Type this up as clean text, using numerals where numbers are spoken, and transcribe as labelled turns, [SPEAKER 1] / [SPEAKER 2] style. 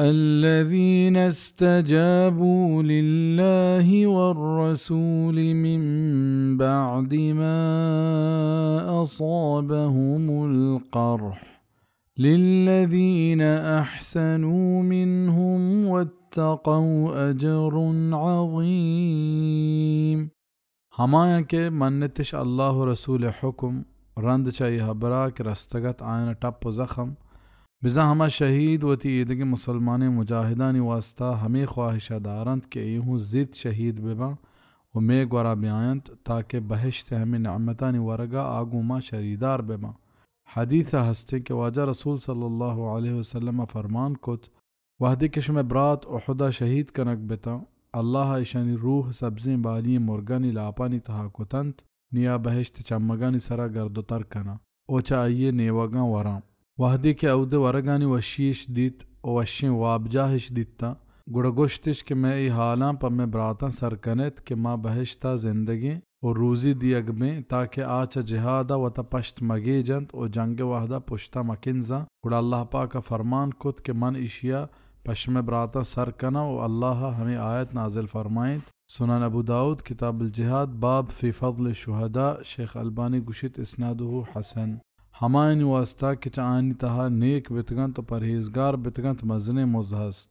[SPEAKER 1] الذين استجابوا لله والرسول من بعد ما أصابهم القرح للذين أحسنوا منهم واتقوا أجر عظيم. हमाया के मन्नतिश अल्लाह रसूल हुक्म रंद चाहिए बराक रस्तगत आयन टप जख्म बिजा हमा शहीद वती ईद के मुसलमान मुजाहिदानी वास्ता हमें ख्वाहिशा दारंत के यूँ जिद शहीद बेबा व मे ग्वरा ब्यायंत ताकि बहिश्त हमें नअमतानी वरगा आगुमा शरीदार बेबा। हदीथ हस्ते के वाजा रसूल सल्लल्लाहु अलैहि वसल्लम फरमान कुत वहदी किशम ब्रात उहुदा शहीद कनक बेता अल्लाह इशानी रूह सब्ज़ी बाली मुर्गानी लापानी तहा कुतंत निया बहिश्त चम्मगानी सरा गर्दोतर कना ओचा आइये नेवगा वराम वहदी के अवद वरगानी वशीश दीत वशी वाबजाहिश दीता गुड़गुश्तिश के मैं हालां पर मैं ब्राता सरकनेत के माँ बहिश्ता जिंदगी और रूजी दियग में ताकि आचा जिहादा व तपश्त मगे जंत और जंग वाहदा पुश्ता मकिनजा गुड़ अल्लाह पाक का फरमान कुत के मन इशिया पश्म ब्राता सरकना और अल्लाह हमें आयत नाजिल फरमाइंद। सुनन अबू दाऊद किताब जिहाद बाब फ़ी फ़ज़्ल शुहदा शेख अल्बानी गुशित इस्नादुहु हसन। हमायनी वास्ता कि चानी तहा नेक बितगंत परहेजगार बितगंत मजने मुजहस्त